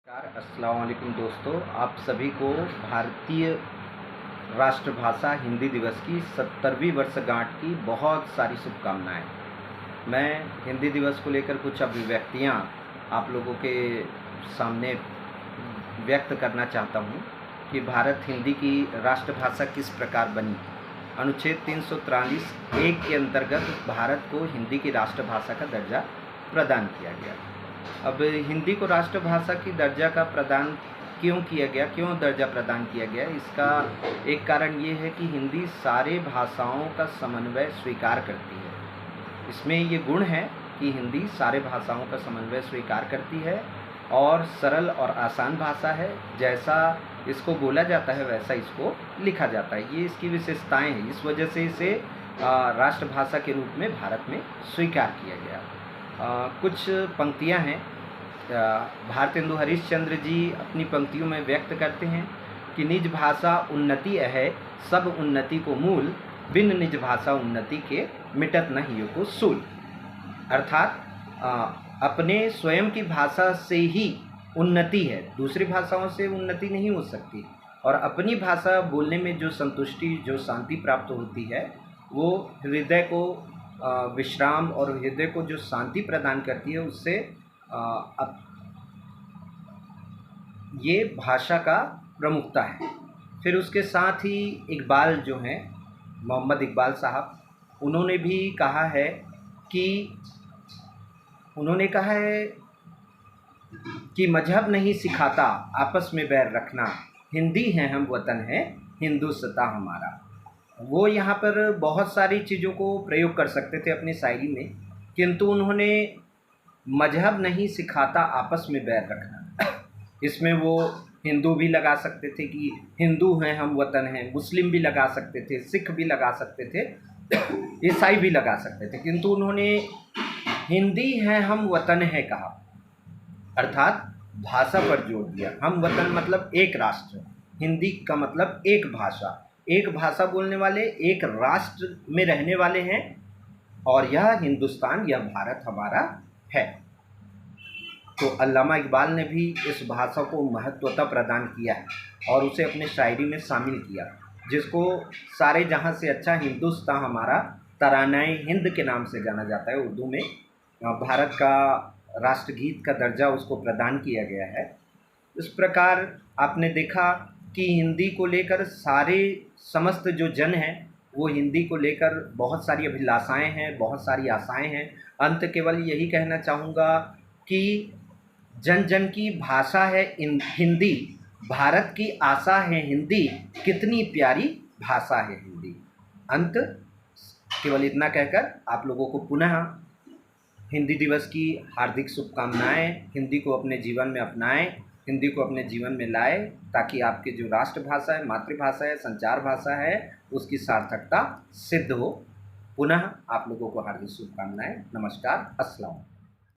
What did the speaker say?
अस्सलाम वालेकुम दोस्तों, आप सभी को भारतीय राष्ट्रभाषा हिंदी दिवस की 70वीं वर्षगांठ की बहुत सारी शुभकामनाएं। मैं हिंदी दिवस को लेकर कुछ अभिव्यक्तियां आप लोगों के सामने व्यक्त करना चाहता हूं कि भारत हिंदी की राष्ट्रभाषा किस प्रकार बनी। अनुच्छेद 343 एक के अंतर्गत भारत को हिंदी की राष्ट्रभाषा का दर्जा प्रदान किया गया। अब हिंदी को राष्ट्रभाषा की दर्जा का प्रदान क्यों किया गया, क्यों दर्जा प्रदान किया गया, इसका एक कारण ये है कि हिंदी सारे भाषाओं का समन्वय स्वीकार करती है। इसमें ये गुण है कि हिंदी सारे भाषाओं का समन्वय स्वीकार करती है और सरल और आसान भाषा है। जैसा इसको बोला जाता है वैसा इसको लिखा जाता है। ये इसकी विशेषताएं हैं, इस वजह से इसे राष्ट्रभाषा के रूप में भारत में स्वीकार किया गया। कुछ पंक्तियां हैं। भारतेंदु हरिश्चंद्र जी अपनी पंक्तियों में व्यक्त करते हैं कि निज भाषा उन्नति है, सब उन्नति को मूल, बिन निज भाषा उन्नति के मिटत नहीं को सूल। अर्थात अपने स्वयं की भाषा से ही उन्नति है, दूसरी भाषाओं से उन्नति नहीं हो सकती। और अपनी भाषा बोलने में जो संतुष्टि, जो शांति प्राप्त होती है, वो हृदय को विश्राम और हृदय को जो शांति प्रदान करती है, उससे ये भाषा का प्रमुखता है। फिर उसके साथ ही इकबाल जो हैं, मोहम्मद इकबाल साहब, उन्होंने भी कहा है कि मजहब नहीं सिखाता आपस में बैर रखना, हिंदी है हम वतन है हिंदुस्तान हमारा। वो यहाँ पर बहुत सारी चीज़ों को प्रयोग कर सकते थे अपनी शायरी में, किंतु उन्होंने मजहब नहीं सिखाता आपस में बैर रखना, इसमें वो हिंदू भी लगा सकते थे कि हिंदू हैं हम वतन हैं, मुस्लिम भी लगा सकते थे, सिख भी लगा सकते थे, ईसाई भी लगा सकते थे, किंतु उन्होंने हिंदी है हम वतन है कहा। अर्थात भाषा पर जोर दिया। हम वतन मतलब एक राष्ट्र, हिंदी का मतलब एक भाषा, एक भाषा बोलने वाले एक राष्ट्र में रहने वाले हैं, और यह हिंदुस्तान, यह भारत हमारा है। तो अल्लामा इकबाल ने भी इस भाषा को महत्वता प्रदान किया है और उसे अपने शायरी में शामिल किया, जिसको सारे जहां से अच्छा हिंदुस्तान हमारा तरानाए हिंद के नाम से जाना जाता है। उर्दू में भारत का राष्ट्रगीत का दर्जा उसको प्रदान किया गया है। इस प्रकार आपने देखा कि हिंदी को लेकर सारे समस्त जो जन हैं, वो हिंदी को लेकर बहुत सारी अभिलाषाएं हैं, बहुत सारी आशाएं हैं। अंत केवल यही कहना चाहूँगा कि जन जन की भाषा है हिंदी, भारत की आशा है हिंदी, कितनी प्यारी भाषा है हिंदी। अंत केवल इतना कहकर आप लोगों को पुनः हिंदी दिवस की हार्दिक शुभकामनाएं। हिंदी को अपने जीवन में अपनाएं, हिंदी को अपने जीवन में लाए, ताकि आपकी जो राष्ट्रभाषा है, मातृभाषा है, संचार भाषा है, उसकी सार्थकता सिद्ध हो। पुनः आप लोगों को हार्दिक शुभकामनाएं। नमस्कार, अस्सलाम।